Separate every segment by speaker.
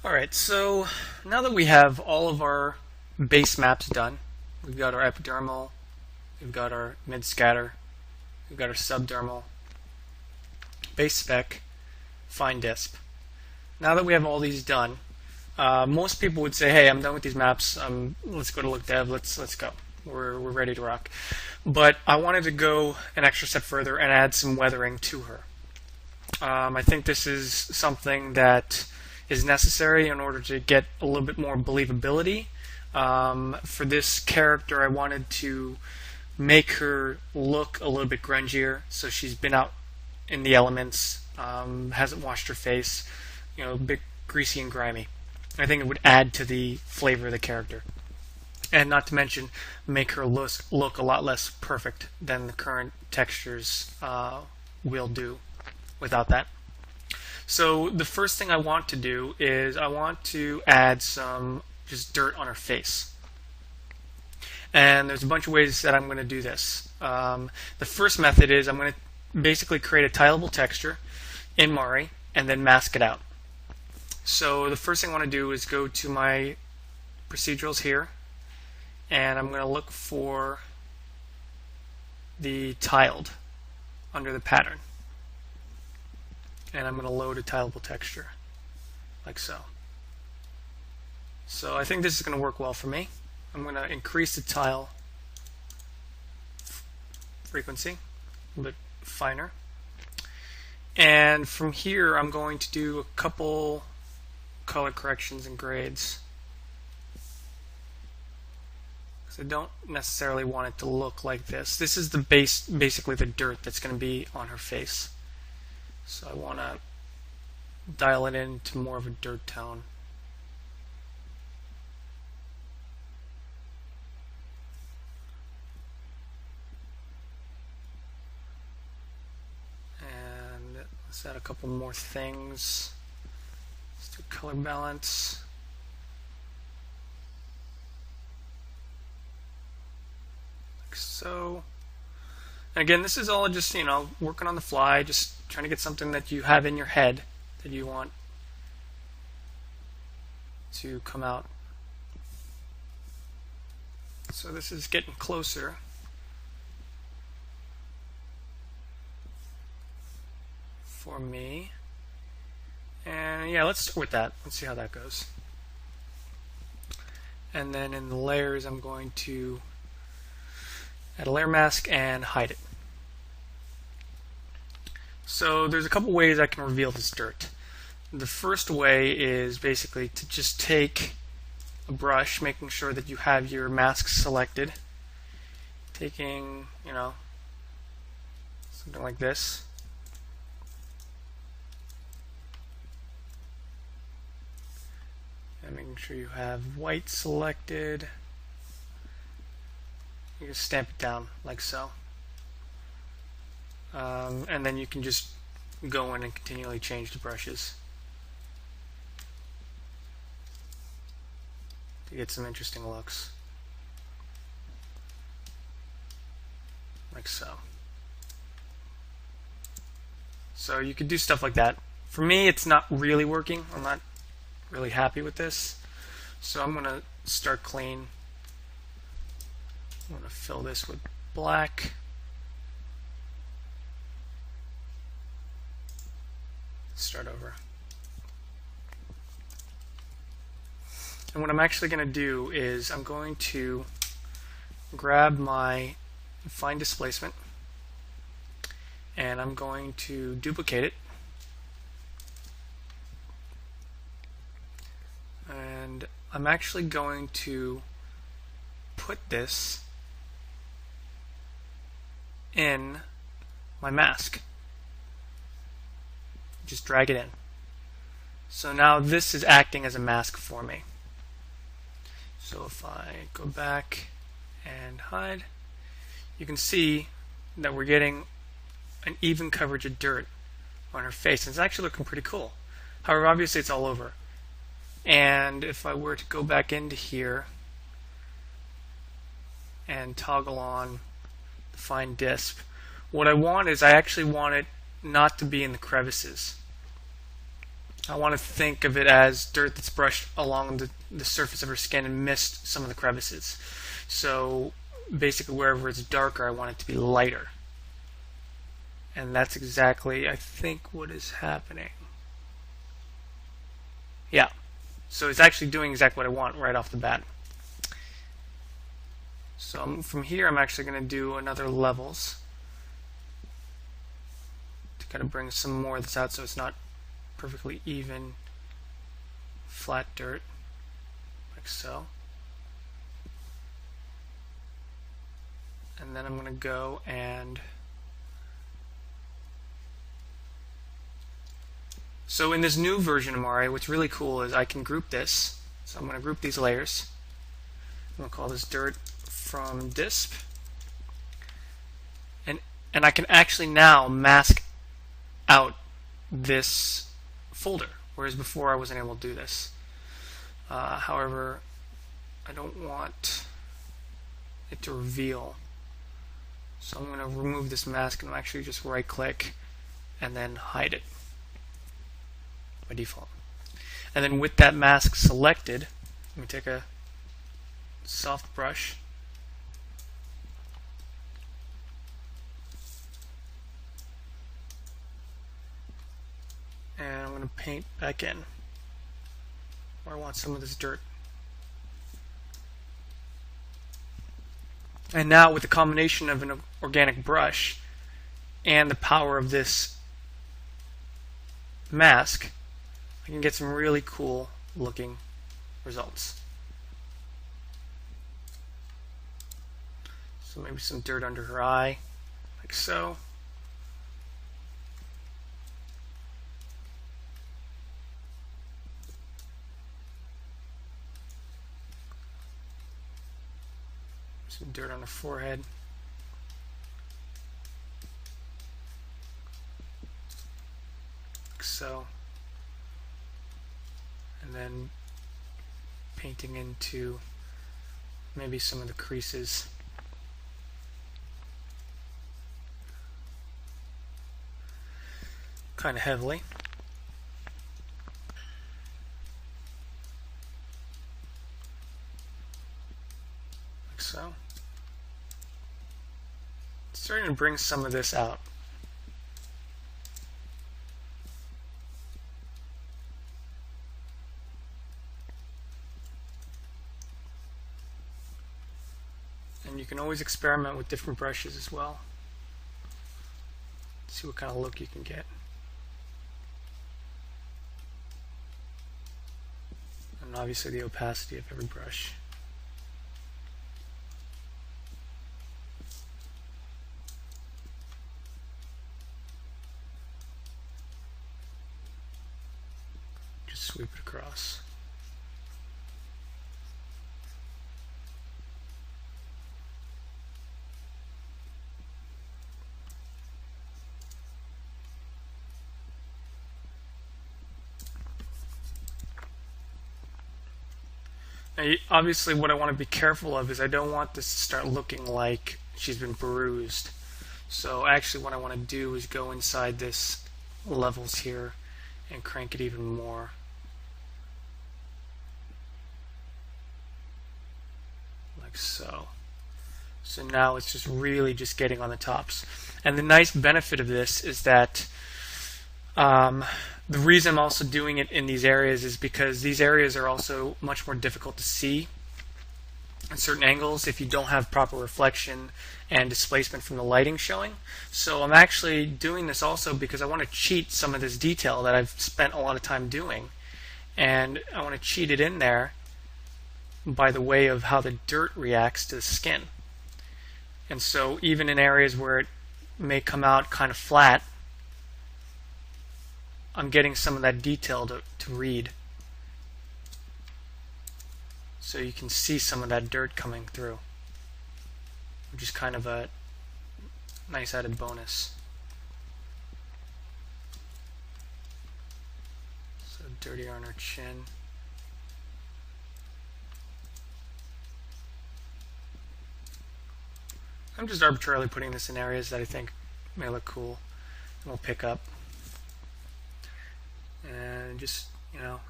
Speaker 1: Alright, so now that we have all of our base maps done, we've got our epidermal, we've got our mid-scatter, we've got our subdermal, base spec, fine disp. Now that we have all these done, most people would say, hey, I'm done with these maps, let's go to look dev, let's go. We're ready to rock. But I wanted to go an extra step further and add some weathering to her. I think this is something that is necessary in order to get a little bit more believability. For this character, I wanted to make her look a little bit grungier, so she's been out in the elements, hasn't washed her face, a bit greasy and grimy. I think it would add to the flavor of the character. And not to mention, make her look a lot less perfect than the current textures will do without that. So the first thing I want to do is I want to add some just dirt on her face. And there's a bunch of ways that I'm going to do this. The first method is I'm going to basically create a tileable texture in Mari and then mask it out. So the first thing I want to do is go to my procedurals here, and I'm going to look for the tiled under the pattern. And I'm going to load a tileable texture, like so. So I think this is going to work well for me. I'm going to increase the tile frequency, a little bit finer. And from here, I'm going to do a couple color corrections and grades. Because I don't necessarily want it to look like this. This is the basically the dirt that's going to be on her face. So I want to dial it into more of a dirt tone. And let's add a couple more things. Let's do color balance. Like so. And again, this is all just, working on the fly, just trying to get something that you have in your head that you want to come out. So this is getting closer. For me. And yeah, let's start with that. Let's see how that goes. And then in the layers, I'm going to add a layer mask and hide it. So there's a couple ways I can reveal this dirt. The first way is basically to just take a brush, making sure that you have your mask selected, taking, something like this. And making sure you have white selected. You just stamp it down like so. And then you can just go in and continually change the brushes to get some interesting looks. Like so. So you could do stuff like that. For me, it's not really working. I'm not really happy with this. So I'm going to start clean. I'm going to fill this with black. Start over. And what I'm actually going to do is I'm going to grab my fine displacement and I'm going to duplicate it. And I'm actually going to put this in my mask. Just drag it in. So now this is acting as a mask for me. So if I go back and hide, you can see that we're getting an even coverage of dirt on her face. And it's actually looking pretty cool. However, obviously it's all over. And if I were to go back into here and toggle on the fine disp, what I want is I actually want it not to be in the crevices. I want to think of it as dirt that's brushed along the surface of her skin and missed some of the crevices. So basically wherever it's darker, I want it to be lighter. And that's exactly, I think, what is happening. Yeah. So it's actually doing exactly what I want right off the bat. So from here, I'm actually going to do another levels to kind of bring some more of this out so it's not perfectly even flat dirt, like so. And then I'm going to go and so in this new version of Mari, what's really cool is I can group this. So I'm going to group these layers. I'm going to call this dirt from disp. And I can actually now mask out this folder, whereas before I wasn't able to do this. However, I don't want it to reveal. So I'm going to remove this mask and I'll actually just right click and then hide it by default. And then with that mask selected, let me take a soft brush and I'm going to paint back in where I want some of this dirt. And now with the combination of an organic brush and the power of this mask, I can get some really cool looking results. So maybe some dirt under her eye, like so. Some dirt on her forehead. Like so. And then painting into maybe some of the creases. Kind of heavily. Like so. Starting to bring some of this out. And you can always experiment with different brushes as well. See what kind of look you can get. And obviously the opacity of every brush. Just sweep it across. Now, obviously what I want to be careful of is I don't want this to start looking like she's been bruised. So actually what I want to do is go inside this levels here and crank it even more. Like so. So now it's just really just getting on the tops. And the nice benefit of this is that the reason I'm also doing it in these areas is because these areas are also much more difficult to see at certain angles if you don't have proper reflection and displacement from the lighting showing. So I'm actually doing this also because I want to cheat some of this detail that I've spent a lot of time doing, and I want to cheat it in there by the way of how the dirt reacts to the skin. And so even in areas where it may come out kind of flat, I'm getting some of that detail to read. So you can see some of that dirt coming through, which is kind of a nice added bonus. So dirty on her chin. I'm just arbitrarily putting this in areas that I think may look cool and will pick up. And then just,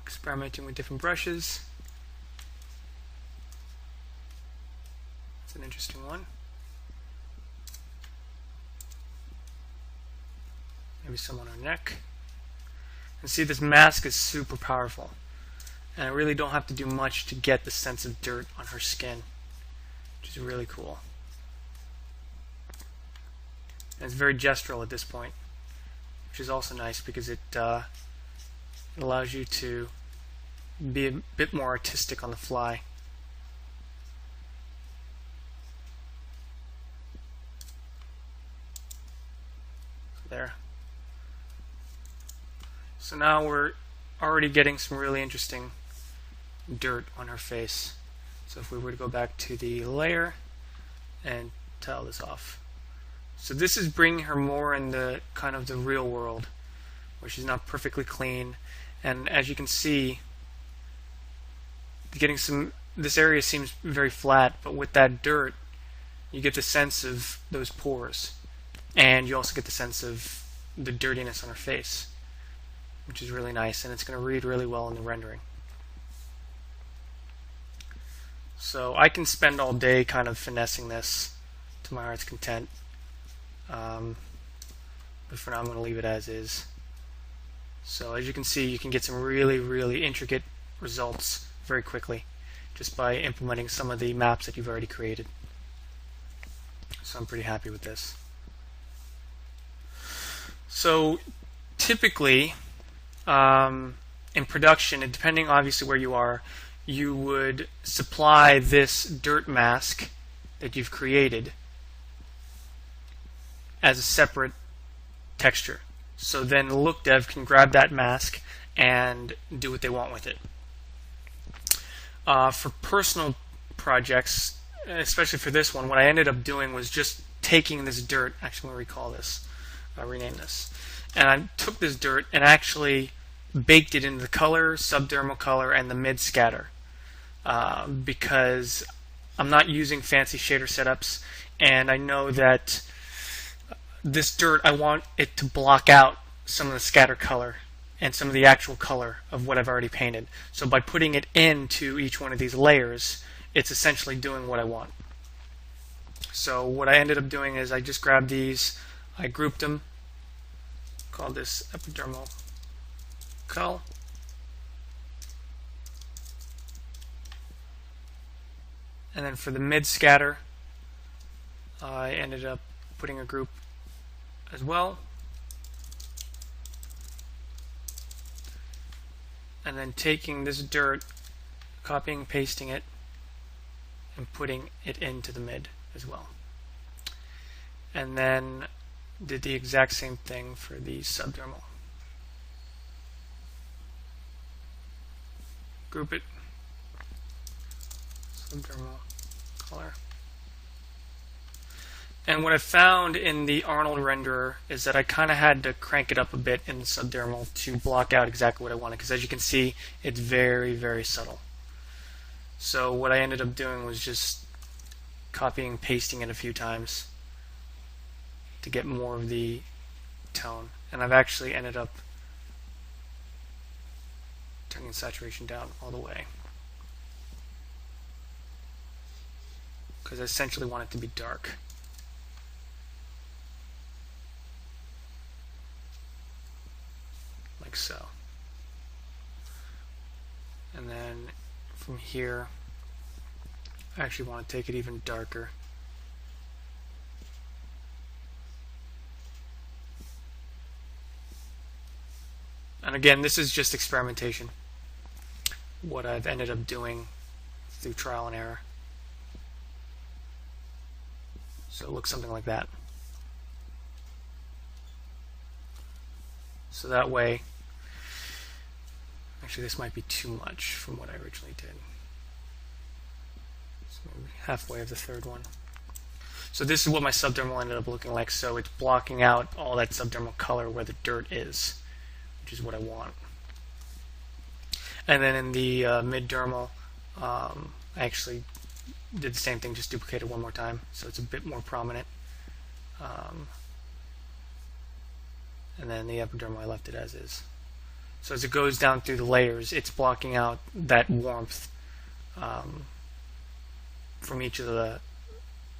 Speaker 1: experimenting with different brushes. It's an interesting one. Maybe some on her neck. And see, this mask is super powerful. And I really don't have to do much to get the sense of dirt on her skin, which is really cool. And it's very gestural at this point, which is also nice because it allows you to be a bit more artistic on the fly. There. So now we're already getting some really interesting dirt on her face. So if we were to go back to the layer and tile this off. So this is bringing her more in the kind of the real world, where she's not perfectly clean. And as you can see, this area seems very flat, but with that dirt, you get the sense of those pores. And you also get the sense of the dirtiness on her face, which is really nice, and it's going to read really well in the rendering. So I can spend all day kind of finessing this to my heart's content, but for now I'm going to leave it as is. So as you can see, you can get some really, really intricate results very quickly just by implementing some of the maps that you've already created. So I'm pretty happy with this. So typically, in production, and depending obviously where you are, you would supply this dirt mask that you've created as a separate texture. So then the look dev can grab that mask and do what they want with it. For personal projects, especially for this one, what I ended up doing was just taking this dirt. Actually, I'm going to recall this. I'll rename this. And I took this dirt and actually baked it into the color, subdermal color, and the mid scatter, because I'm not using fancy shader setups, and I know that this dirt, I want it to block out some of the scatter color and some of the actual color of what I've already painted. So by putting it into each one of these layers, it's essentially doing what I want. So what I ended up doing is I just grabbed these, I grouped them, called this epidermal cull. And then for the mid scatter, I ended up putting a group as well. And then taking this dirt, copying and pasting it, and putting it into the mid as well. And then did the exact same thing for the subdermal. Group it, subdermal color. And what I found in the Arnold renderer is that I kind of had to crank it up a bit in the subdermal to block out exactly what I wanted, because as you can see, it's very, very subtle. So what I ended up doing was just copying and pasting it a few times to get more of the tone. And I've actually ended up turning saturation down all the way, because I essentially want it to be dark. Like so. And then from here, I actually want to take it even darker. And again, this is just experimentation. What I've ended up doing through trial and error. So it looks something like that. So that way, actually this might be too much from what I originally did. So maybe halfway of the third one. So this is what my subdermal ended up looking like. So it's blocking out all that subdermal color where the dirt is, which is what I want. And then in the mid-dermal, I actually did the same thing, just duplicated one more time, so it's a bit more prominent. And then the epidermal, I left it as is. So as it goes down through the layers, it's blocking out that warmth from each of the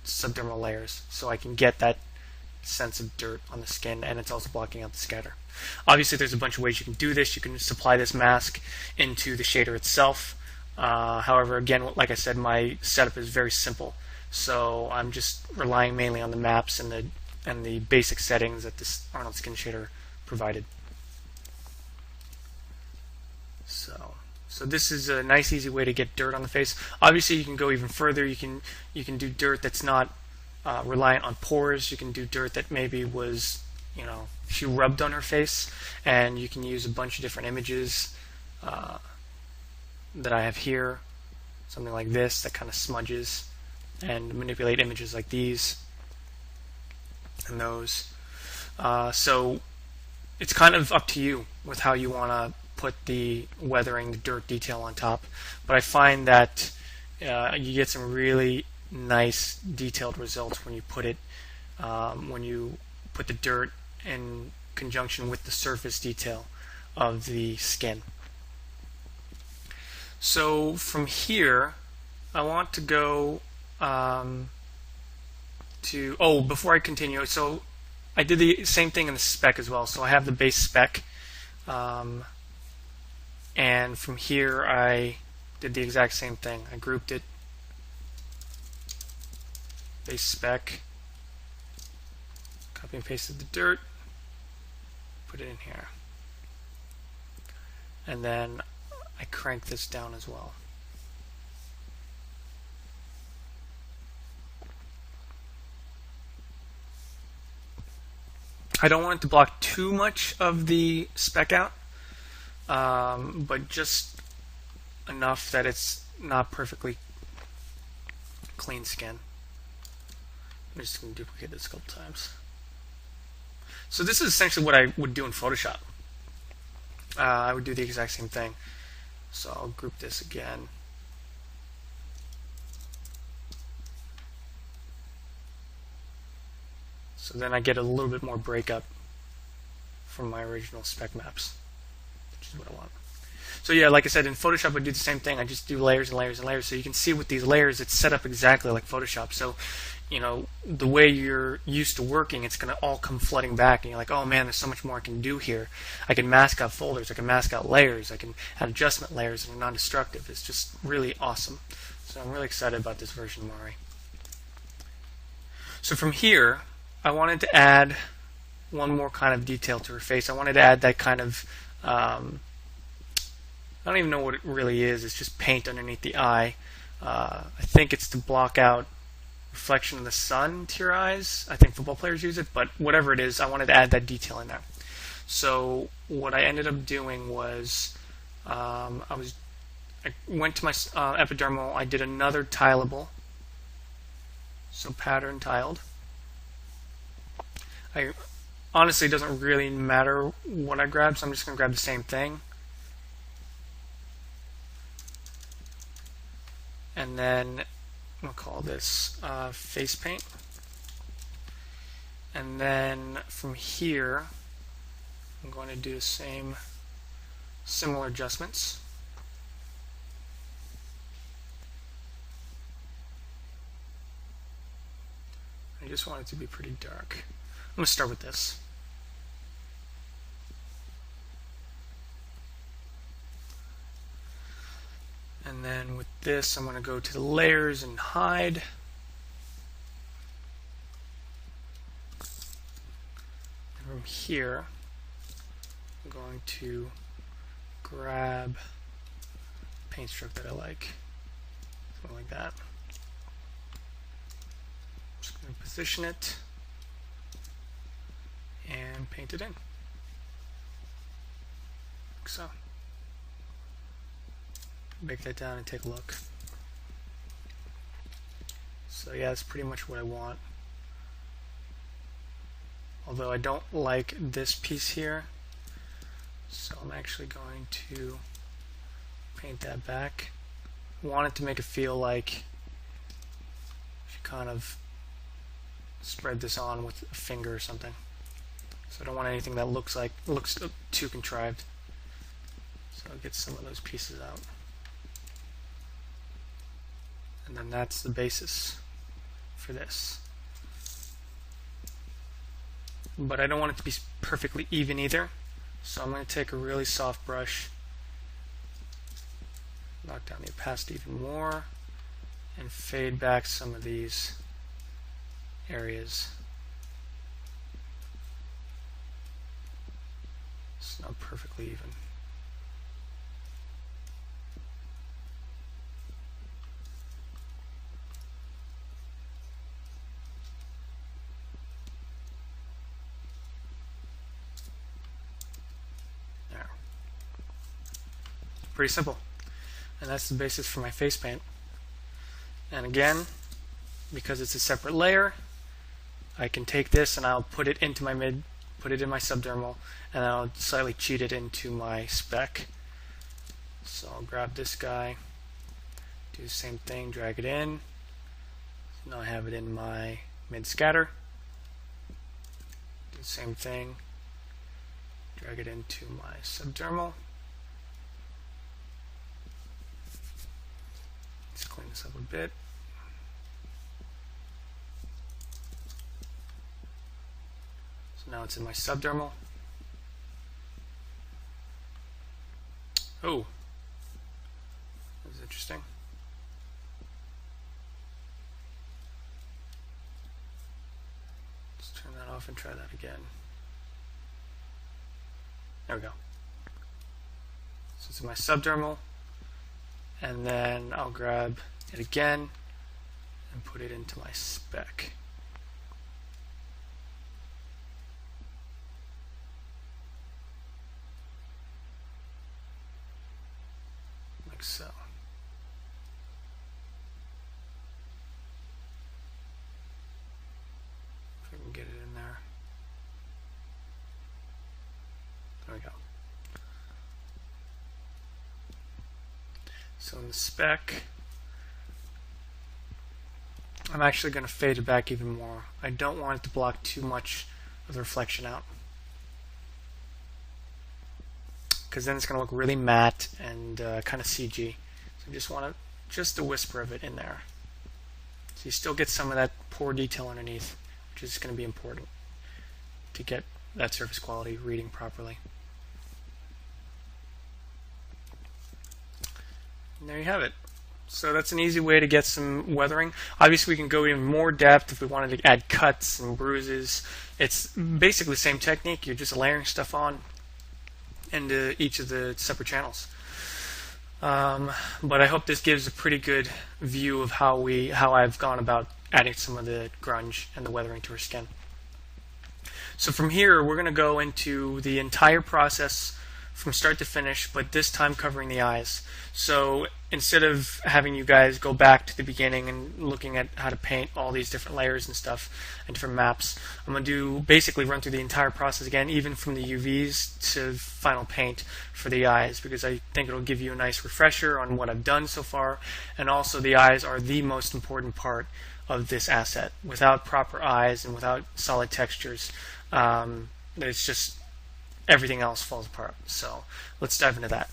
Speaker 1: subdermal layers, so I can get that sense of dirt on the skin, and it's also blocking out the scatter. Obviously, there's a bunch of ways you can do this. You can supply this mask into the shader itself. However, again, like I said, my setup is very simple, so I'm just relying mainly on the maps and the basic settings that this Arnold Skin Shader provided. So this is a nice, easy way to get dirt on the face. Obviously, you can go even further. You can do dirt that's not reliant on pores. You can do dirt that maybe was, she rubbed on her face, and you can use a bunch of different images that I have here. Something like this that kind of smudges, and manipulate images like these and those. So it's kind of up to you with how you want to put the weathering, the dirt detail on top. But I find that you get some really nice detailed results when you put the dirt in conjunction with the surface detail of the skin. So from here, I want to go before I continue, so I did the same thing in the spec as well. So I have the base spec, and from here I did the exact same thing. I grouped it, base spec, copy and pasted the dirt, put it in here, and then I crank this down as well. I don't want it to block too much of the spec out, but just enough that it's not perfectly clean skin. I'm just going to duplicate this a couple times. So this is essentially what I would do in Photoshop. I would do the exact same thing. So I'll group this again. So then I get a little bit more breakup from my original spec maps, which is what I want. So yeah, like I said, in Photoshop I do the same thing. I just do layers and layers and layers. So you can see with these layers it's set up exactly like Photoshop. So the way you're used to working, it's going to all come flooding back, and you're like, oh man, there's so much more I can do here. I can mask out folders, I can mask out layers, I can add adjustment layers that are non-destructive. It's just really awesome. So I'm really excited about this version of Mari. So from here, I wanted to add one more kind of detail to her face. I wanted to add that kind of, I don't even know what it really is. It's just paint underneath the eye. I think it's to block out reflection of the sun to your eyes. I think football players use it, but whatever it is, I wanted to add that detail in there. So what I ended up doing was I went to my epidermal. I did another tileable, so pattern tiled. Honestly, it doesn't really matter what I grab, so I'm just going to grab the same thing. And then I'm going to call this face paint. And then from here, I'm going to do the similar adjustments. I just want it to be pretty dark. I'm going to start with this. And then with this, I'm going to go to the layers and hide. And from here, I'm going to grab a paint stroke that I like. Something like that. I'm just going to position it and paint it in. Like so. Break that down and take a look. So yeah, that's pretty much what I want. Although I don't like this piece here, so I'm actually going to paint that back. I want it to make it feel like if you kind of spread this on with a finger or something. So I don't want anything that looks too contrived. So I'll get some of those pieces out. And then that's the basis for this. But I don't want it to be perfectly even either. So I'm going to take a really soft brush, knock down the opacity even more, and fade back some of these areas. It's not perfectly even. There. Pretty simple. And that's the basis for my face paint. And again, because it's a separate layer, I can take this and I'll put it into my put it in my subdermal, and I'll slightly cheat it into my spec. So I'll grab this guy, do the same thing, drag it in. Now I have it in my mid scatter. Do the same thing, drag it into my subdermal. Let's clean this up a bit. So now it's in my subdermal. Oh, that's interesting. Let's turn that off and try that again. There we go. So it's in my subdermal, and then I'll grab it again and put it into my spec. Like so. If I can get it in there. There we go. So in the spec, I'm actually going to fade it back even more. I don't want it to block too much of the reflection out, because then it's going to look really matte and kind of CG. So I just want just a whisper of it in there. So you still get some of that pore detail underneath, which is going to be important to get that surface quality reading properly. And there you have it. So that's an easy way to get some weathering. Obviously we can go even more depth if we wanted to add cuts and bruises. It's basically the same technique. You're just layering stuff on into each of the separate channels. But I hope this gives a pretty good view of how I've gone about adding some of the grunge and the weathering to her skin. So from here we're going to go into the entire process from start to finish, but this time covering the eyes. So instead of having you guys go back to the beginning and looking at how to paint all these different layers and stuff and different maps, I'm going to basically run through the entire process again, even from the UVs to final paint for the eyes, because I think it'll give you a nice refresher on what I've done so far. And also the eyes are the most important part of this asset. Without proper eyes and without solid textures, it's just everything else falls apart. So let's dive into that.